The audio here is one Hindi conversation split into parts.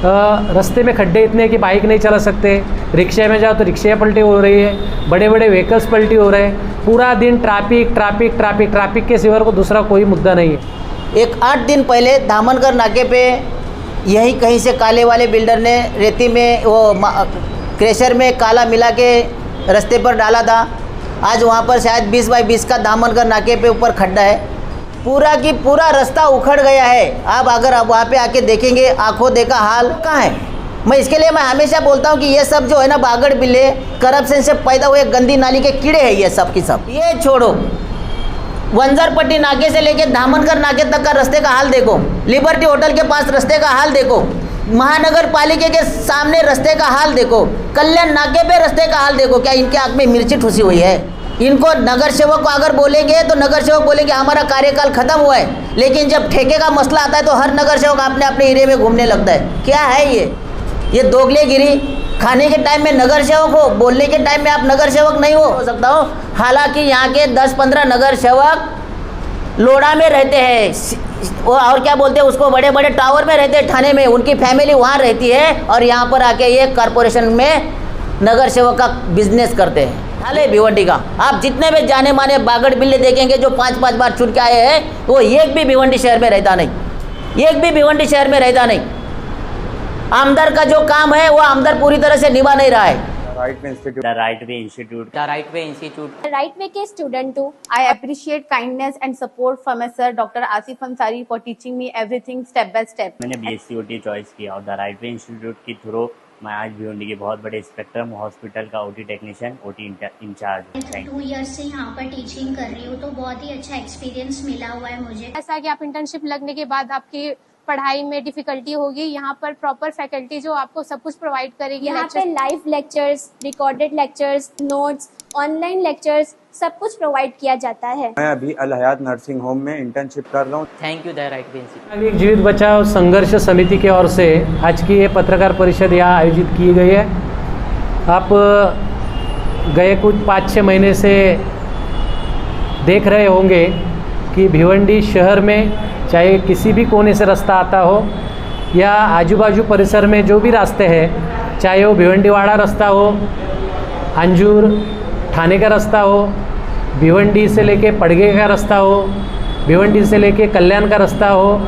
रास्ते में खड्डे इतने कि बाइक नहीं चला सकते, रिक्शे में जाओ तो रिक्शे पलटी हो रही है, बड़े बड़े व्हीकल्स पलटी हो रहे हैं, पूरा दिन ट्रैफिक ट्रैफिक ट्रैफिक ट्रैफिक के सिवा को दूसरा कोई मुद्दा नहीं है। एक 8 दिन पहले दामनगर नाके पे यही कहीं से काले वाले बिल्डर ने रेती में वो क्रेशर में काला मिला के रास्ते पर डाला था। आज वहाँ पर शायद 20 बाई 20 का दामनगर नाके पे ऊपर खड्डा है, पूरा की पूरा रास्ता उखड़ गया है। आप अगर आप वहाँ पे आके देखेंगे, आंखों देखा हाल कहाँ है। मैं इसके लिए मैं हमेशा बोलता हूँ कि ये सब जो है ना बागड़ बिल्ले करप्शन से पैदा हुए गंदी नाली के कीड़े हैं ये सब की सब। ये छोड़ो, वंजरपट्टी नाके से लेके दामनगर नाके तक का रास्ते का हाल देखो, लिबर्टी होटल के पास रास्ते का हाल देखो, महानगर पालिका के सामने रास्ते का हाल देखो, कल्याण नाके पे रास्ते का हाल देखो। क्या इनके आँख में मिर्ची ठुसी हुई है? इनको नगर सेवक को अगर बोलेंगे तो नगर सेवक बोलेंगे हमारा कार्यकाल खत्म हुआ है, लेकिन जब ठेके का मसला आता है तो हर नगर सेवक अपने अपने एरिया में घूमने लगता है। क्या है ये दोगलेगिरी? खाने के टाइम में नगर सेवक हो, बोलने के टाइम में आप नगर सेवक नहीं हो सकता हो। हालांकि यहाँ के 10-15 नगर सेवक लोड़ा में रहते हैं, वो और क्या बोलते हैं उसको, बड़े बड़े टावर में रहते हैं ठाणे में, उनकी फैमिली वहाँ रहती है और यहाँ पर आके ये कॉरपोरेशन में नगर सेवक का बिजनेस करते हैं। हाले भिवंडी का आप जितने भी जाने माने बागड़ बिल्ले देखेंगे जो 5-5 बार चुन के आए हैं, वो एक भी भिवंडी शहर में रहता नहीं, एक भी भिवंडी शहर में रहता नहीं। आमदार का जो काम है वो आमदार पूरी तरह से निभा नहीं रहा है। Right way institute right way के स्टूडेंट हूँ। I appreciate kindness and support from my sir Dr. Asif Ansari for teaching me everything step by step. मैंने BSc OT चॉइस किया और द राइट वे इंस्टीट्यूट के थ्रू मैं आज भिवंडी के बहुत बड़े स्पेक्ट्रम हॉस्पिटल का OT टेक्नीशियन, OT इंचार्ज हूँ। 2 इयर्स से यहाँ पर टीचिंग कर रही हूँ, तो बहुत ही अच्छा एक्सपीरियंस मिला हुआ है मुझे। ऐसा कि आप इंटर्नशिप लगने के बाद आपकी पढ़ाई में डिफिकल्टी होगी, यहाँ पर प्रॉपर फैकल्टी जो आपको सब कुछ प्रोवाइड करेगी। यहाँ पे live lectures, recorded lectures, notes, online lectures सब कुछ प्रोवाइड किया जाता है। मैं अभी अल हयात नर्सिंग होम में इंटर्नशिप कर रहा हूँ। Thank you the right way institute. नागरिक जीवित बचाओ संघर्ष समिति की ओर से आज की ये पत्रकार परिषद यहाँ आयोजित की गई है। आप गए कुछ 5-6 महीने से देख रहे होंगे कि भिवंडी शहर में चाहे किसी भी कोने से रास्ता आता हो या आजू बाजू परिसर में जो भी रास्ते हैं, चाहे वो भिवंडीवाड़ा रास्ता हो, अंजूर ठाणे का रास्ता हो, भिवंडी से लेके पड़गे का रास्ता हो, भिवंडी से लेके कल्याण का रास्ता हो,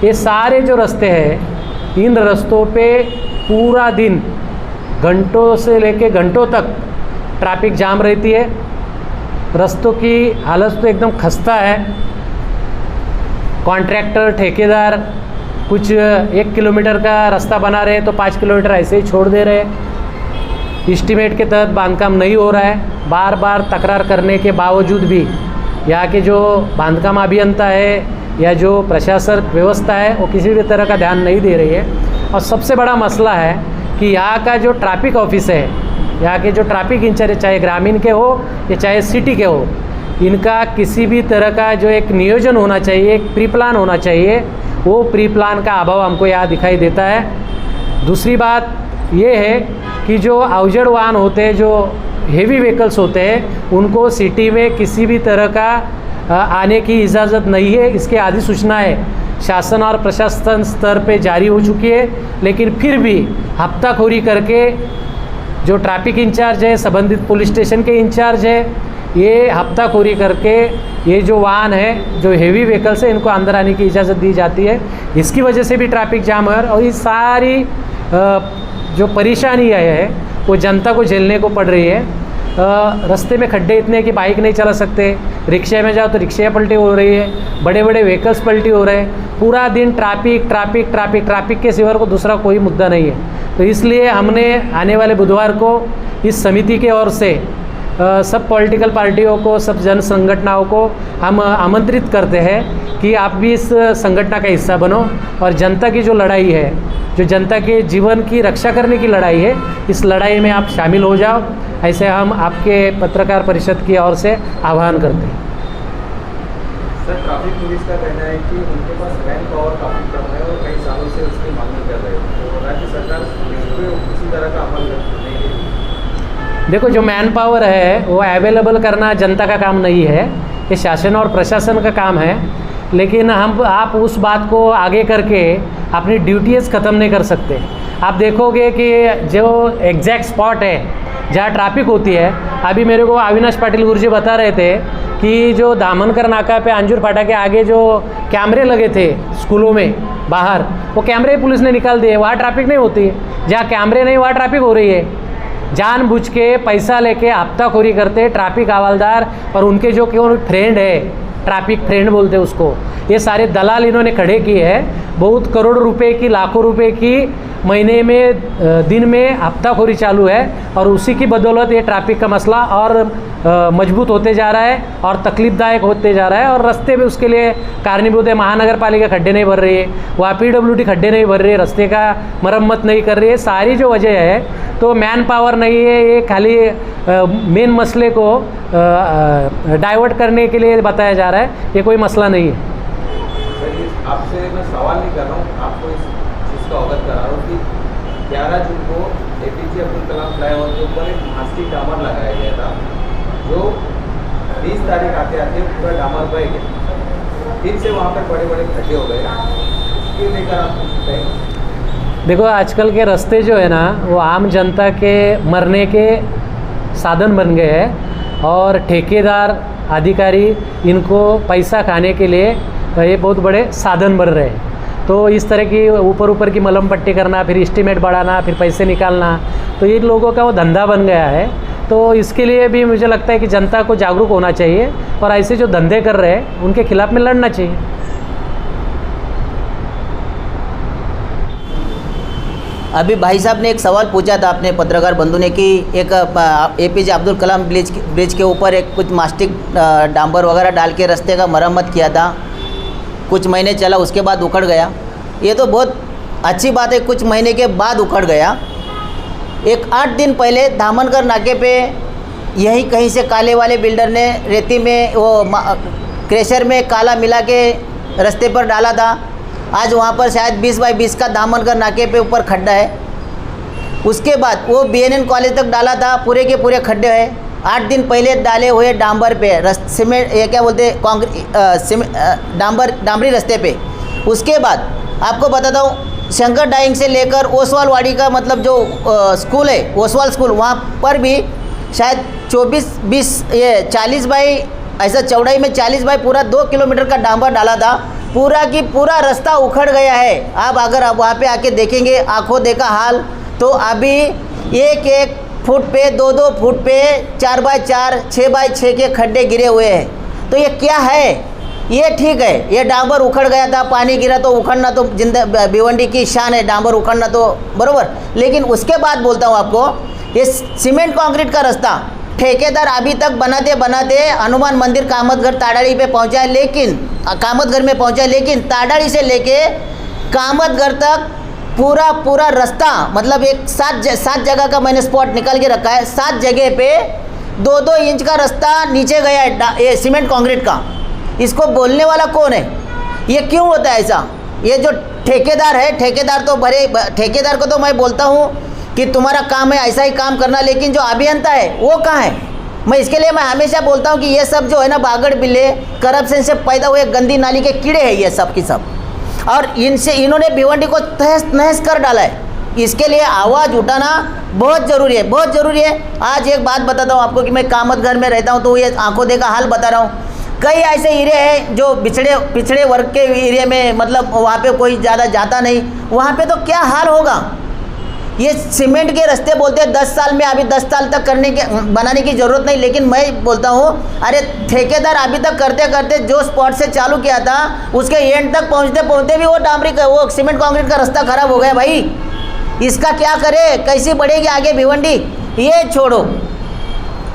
ये सारे जो रास्ते हैं इन रास्तों पे पूरा दिन घंटों से लेके घंटों तक ट्रैफिक जाम रहती है। रास्तों की हालत तो एकदम खस्ता है। कॉन्ट्रैक्टर ठेकेदार कुछ 1 किलोमीटर का रास्ता बना रहे तो 5 किलोमीटर ऐसे ही छोड़ दे रहे। एस्टीमेट के तहत बांधकाम नहीं हो रहा है। बार बार तकरार करने के बावजूद भी यहाँ के जो बांधकाम अभियंता है या जो प्रशासक व्यवस्था है वो किसी भी तरह का ध्यान नहीं दे रही है। और सबसे बड़ा मसला है कि यहाँ का जो ट्रैफिक ऑफिस है, यहाँ के जो ट्रैफिक इंचार्ज, चाहे ग्रामीण के हो या चाहे सिटी के हो, इनका किसी भी तरह का जो एक नियोजन होना चाहिए, एक प्री प्लान होना चाहिए, वो प्री प्लान का अभाव हमको यहाँ दिखाई देता है। दूसरी बात ये है कि जो अवजड़ वाहन होते हैं, जो हेवी व्हीकल्स होते हैं, उनको सिटी में किसी भी तरह का आने की इजाज़त नहीं है। इसके आदि सूचनाएं शासन और प्रशासन स्तर पे जारी हो चुकी है, लेकिन फिर भी हफ्ताखोरी करके जो ट्रैफिक इंचार्ज है, संबंधित पुलिस स्टेशन के इंचार्ज है, ये हफ्ताखोरी करके ये जो वाहन है, जो हेवी व्हीकल्स है, इनको अंदर आने की इजाज़त दी जाती है। इसकी वजह से भी ट्रैफिक जाम है और ये सारी जो परेशानियाँ है वो जनता को झेलने को पड़ रही है। रास्ते में खड्डे इतने कि बाइक नहीं चला सकते, रिक्शे में जाओ तो रिक्शे पलटी हो रही है, बड़े बड़े व्हीकल्स पलटी हो रहे हैं, पूरा दिन ट्रैफिक ट्रैफिक ट्रैफिक ट्रैफिक के सिवा को दूसरा कोई मुद्दा नहीं है। तो इसलिए हमने आने वाले बुधवार को इस समिति के ओर से सब पॉलिटिकल पार्टियों को, सब जन संगठनों को हम आमंत्रित करते हैं कि आप भी इस संगठन का हिस्सा बनो और जनता की जो लड़ाई है, जो जनता के जीवन की रक्षा करने की लड़ाई है, इस लड़ाई में आप शामिल हो जाओ। ऐसे हम आपके पत्रकार परिषद की ओर से आह्वान करते हैं। सर, ट्रैफिक पुलिस का कहना है कि उनके पास मैन पावर काफ़ी कम है और कई सालों से उसकी मांग कर रहे हैं, तो राज्य सरकार इस पर किसी तरह का अमल नहीं है। देखो, जो मैन पावर है वो अवेलेबल करना जनता का काम नहीं है, ये शासन और प्रशासन का काम है। लेकिन आप उस बात को आगे करके अपनी ड्यूटीज़ ख़त्म नहीं कर सकते। आप देखोगे कि जो एग्जैक्ट स्पॉट है जहाँ ट्रैफिक होती है, अभी मेरे को अविनाश पाटिल गुरुजी बता रहे थे कि जो दामनकर नाका पे अंजूर फाटा के आगे जो कैमरे लगे थे स्कूलों में बाहर, वो कैमरे पुलिस ने निकाल दिए। वहाँ ट्रैफिक नहीं होती है, जहाँ कैमरे नहीं वहाँ ट्रैफिक हो रही है। जानबूझ के पैसा लेके हफ्ताखोरी करते ट्रैफिक हवालदार और उनके जो क्यों फ्रेंड है, ट्रैफिक फ्रेंड बोलते हैं उसको, ये सारे दलाल इन्होंने खड़े किए हैं। बहुत करोड़ों रुपए की, लाखों रुपए की महीने में, दिन में हफ्ताखोरी चालू है और उसी की बदौलत ये ट्रैफिक का मसला और मजबूत होते जा रहा है और तकलीफदायक होते जा रहा है। और रास्ते भी उसके लिए कारणीभूत है। महानगर पालिका खड्डे नहीं भर रही है, वहाँ PWD खड्डे नहीं भर रही है, रास्ते का मरम्मत नहीं कर रही है। सारी जो वजह है तो मैन पावर नहीं है, ये खाली मेन मसले को डाइवर्ट करने के लिए बताया जा रहा है, ये कोई मसला नहीं है। आपसे मैं सवाल नहीं कर रहा हूँ, आपको इस चीज़ का अवगत करा रहा हूँ कि 11 जून को APJ अब्दुल कलाम फ्लाईओवर के ऊपर एक प्लास्टिक डामर लगाया गया था, जो 20 तारीख आते आते पूरा डामर बह गया। फिर से वहाँ पर बड़े बड़े खड्डे हो गए। इसके लेकर आप कुछ कहें? देखो, आजकल के रास्ते जो है ना, वो आम जनता के मरने के साधन बन गए हैं और ठेकेदार अधिकारी इनको पैसा खाने के लिए ये बहुत बड़े साधन बन रहे हैं। तो इस तरह की ऊपर की मलम पट्टी करना, फिर एस्टीमेट बढ़ाना, फिर पैसे निकालना, तो ये लोगों का वो धंधा बन गया है। तो इसके लिए भी मुझे लगता है कि जनता को जागरूक होना चाहिए और ऐसे जो धंधे कर रहे हैं उनके खिलाफ में लड़ना चाहिए। अभी भाई साहब ने एक सवाल पूछा था अपने पत्रकार बंधु ने कि एक APJ अब्दुल कलाम ब्रिज के ऊपर एक कुछ मास्टिक डांबर वगैरह डाल के रास्ते का मरम्मत किया था, कुछ महीने चला, उसके बाद उखड़ गया। ये तो बहुत अच्छी बात है, कुछ महीने के बाद उखड़ गया। एक 8 दिन पहले दामनकर नाके पे यही कहीं से काले वाले बिल्डर ने रेती में वो क्रेशर में काला मिला के रास्ते पर डाला था। आज वहाँ पर शायद 20 बाई 20 का दामनकर नाके पे ऊपर खड्डा है। उसके बाद वो BNN कॉलेज तक डाला था, पूरे के पूरे खड्डे हैं। 8 दिन पहले डाले हुए डांबर पे सीमेंट, ये क्या बोलते हैं, कॉन्क्रीट डांबरी रास्ते पे। उसके बाद आपको बताता हूँ, शंकर डाइंग से लेकर ओसवाल वाड़ी का मतलब जो स्कूल है, ओसवाल स्कूल, वहाँ पर भी शायद 40 बाई ऐसा चौड़ाई में 40 बाई पूरा 2 किलोमीटर का डांबर डाला था। पूरा की पूरा रास्ता उखड़ गया है। आप अगर आप वहाँ पे आके देखेंगे, आंखों देखा हाल, तो अभी 1-1 फुट पे, 2-2 फुट पे 4 बाई 4, 6 बाई 6 के खड्डे गिरे हुए हैं। तो ये क्या है? ये ठीक है, ये डांबर उखड़ गया था, पानी गिरा तो उखड़ना तो जिंदा भिवंडी की शान है, डांबर उखड़ना तो बरोबर। लेकिन उसके बाद बोलता हूँ आपको, ये सीमेंट कंक्रीट का रास्ता ठेकेदार अभी तक बनाते बनाते हनुमान मंदिर कामतघर ताड़ाड़ी पे पहुँचा है, लेकिन कामतघर में पहुँचा है, लेकिन ताड़ाड़ी से लेके कामतघर तक पूरा रास्ता, मतलब एक 7 जगह का मैंने स्पॉट निकाल के रखा है। 7 जगह पे 2-2 इंच का रास्ता नीचे गया है, ये सीमेंट कंक्रीट का। इसको बोलने वाला कौन है? ये क्यों होता है ऐसा? ये जो ठेकेदार है, ठेकेदार को तो मैं बोलता हूँ कि तुम्हारा काम है ऐसा ही काम करना, लेकिन जो अभियंता है वो कहाँ है? मैं इसके लिए मैं हमेशा बोलता हूँ कि ये सब जो है ना, बागड़ बिल्ले, करप्शन से पैदा हुए गंदी नाली के कीड़े हैं ये सब की सब, और इन्होंने भिवंडी को तहस नहस कर डाला है। इसके लिए आवाज़ उठाना बहुत ज़रूरी है, बहुत ज़रूरी है। आज एक बात बताता हूँ आपको कि मैं कामतघर में रहता हूँ, तो ये आंखों देखा हाल बता रहा हूँ। कई ऐसे एरिया हैं जो पिछड़े वर्ग के एरिया में, मतलब वहाँ पे कोई ज़्यादा जाता नहीं, वहाँ पे तो क्या हाल होगा। ये सीमेंट के रास्ते बोलते हैं 10 साल में, अभी 10 साल तक बनाने की ज़रूरत नहीं। लेकिन मैं बोलता हूँ, अरे ठेकेदार अभी तक करते करते जो स्पॉट से चालू किया था उसके एंड तक पहुँचते भी वो सीमेंट कंक्रीट का रास्ता खराब हो गया। भाई इसका क्या करे? कैसी बढ़ेगी आगे भिवंडी? ये छोड़ो,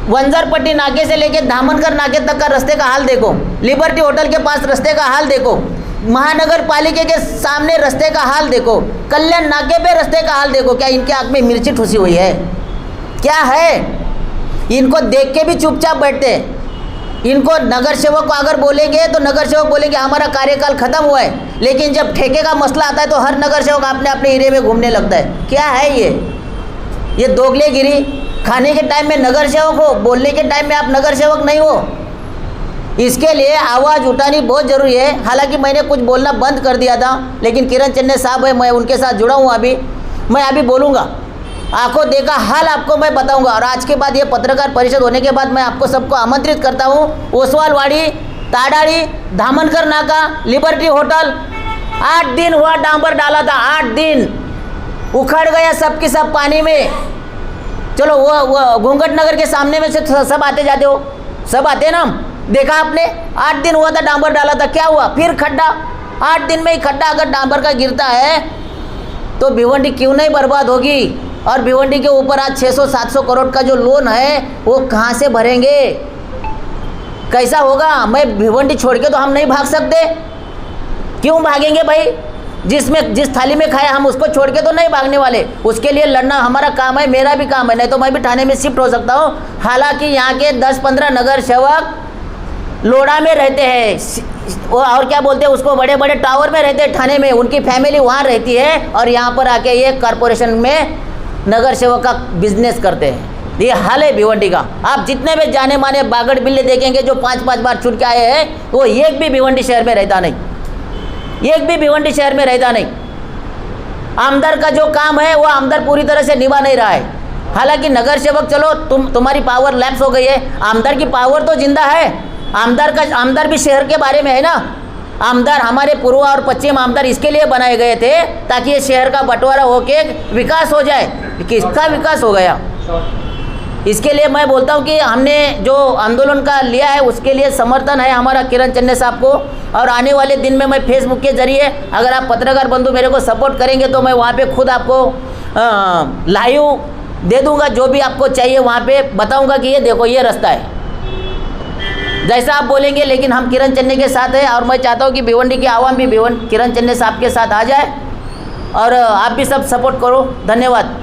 वंजरपट्टी नाके से लेके दामनकर नाके तक का रास्ते का हाल देखो, लिबर्टी होटल के पास रास्ते का हाल देखो, महानगर पालिका के सामने रास्ते का हाल देखो, कल्याण नाके पे रास्ते का हाल देखो। क्या इनके आँख में मिर्ची ठुसी हुई है? क्या है? इनको देख के भी चुपचाप बैठते हैं। इनको नगर सेवक को अगर बोलेंगे तो नगर सेवक बोलेंगे हमारा कार्यकाल खत्म हुआ है, लेकिन जब ठेके का मसला आता है तो हर नगर सेवक अपने अपने एरिया में घूमने लगता है। क्या है ये दोगलेगिरी? खाने के टाइम में नगर सेवक हो, बोलने के टाइम में आप नगर सेवक नहीं हो। इसके लिए आवाज़ उठानी बहुत ज़रूरी है। हालांकि मैंने कुछ बोलना बंद कर दिया था, लेकिन किरण चन्ने साहब है, मैं उनके साथ जुड़ा हूँ। मैं अभी बोलूँगा, आंखों देखा हाल आपको मैं बताऊँगा। और आज के बाद ये पत्रकार परिषद होने के बाद मैं आपको सबको आमंत्रित करता हूँ। ओसवालवाड़ी, ताड़ाड़ी, धामनकर नाका, लिबर्टी होटल, 8 दिन हुआ डांबर डाला था, 8 दिन उखड़ गया सब की सब पानी में। चलो वो घूंघट नगर के सामने में से सब आते जाते हो, सब आते ना, देखा आपने, 8 दिन हुआ था डांबर डाला था, क्या हुआ? फिर खड्डा। 8 दिन में ही खड्डा अगर डांबर का गिरता है तो भिवंडी क्यों नहीं बर्बाद होगी? और भिवंडी के ऊपर आज 600-700 करोड़ का जो लोन है वो कहाँ से भरेंगे? कैसा होगा? मैं भिवंडी छोड़ के तो हम नहीं भाग सकते। क्यों भागेंगे भाई? जिस थाली में खाया हम उसको छोड़ के तो नहीं भागने वाले। उसके लिए लड़ना हमारा काम है, मेरा भी काम है, नहीं तो मैं भी थाने में शिफ्ट हो सकता हूँ। हालांकि यहाँ के 10-15 नगर सेवक लोड़ा में रहते हैं, वो और क्या बोलते हैं उसको, बड़े बड़े टावर में रहते हैं थाने में, उनकी फैमिली वहाँ रहती है और यहाँ पर आके ये कॉरपोरेशन में नगर सेवक का बिजनेस करते हैं। ये हाल है भिवंडी का। आप जितने भी जाने माने बागड़ बिल्ले देखेंगे जो 5-5 बार छूट के आए हैं, वो एक भी भिवंडी शहर में रहता नहीं, एक भी भिवंडी शहर में रहता नहीं। आमदार का जो काम है वो आमदार पूरी तरह से निभा नहीं रहा है। हालांकि नगर सेवक, चलो तुम्हारी पावर लैप्स हो गई है, आमदार की पावर तो जिंदा है। आमदार भी शहर के बारे में है ना। आमदार हमारे पूर्व और पश्चिम आमदार इसके लिए बनाए गए थे ताकि ये शहर का बंटवारा होके विकास हो जाए। किसका विकास हो गया? इसके लिए मैं बोलता हूँ कि हमने जो आंदोलन का लिया है उसके लिए समर्थन है हमारा किरण चन्ने साहब को। और आने वाले दिन में मैं फेसबुक के जरिए, अगर आप पत्रकार बंधु मेरे को सपोर्ट करेंगे तो मैं वहाँ पे खुद आपको लाइव दे दूँगा, जो भी आपको चाहिए वहाँ पे बताऊँगा कि ये देखो ये रास्ता है, जैसा आप बोलेंगे। लेकिन हम किरण चन्ने के साथ हैं और मैं चाहता हूँ कि भिवंडी की आवाम भी किरण चन्ने साहब के साथ आ जाए और आप भी सब सपोर्ट करो। धन्यवाद।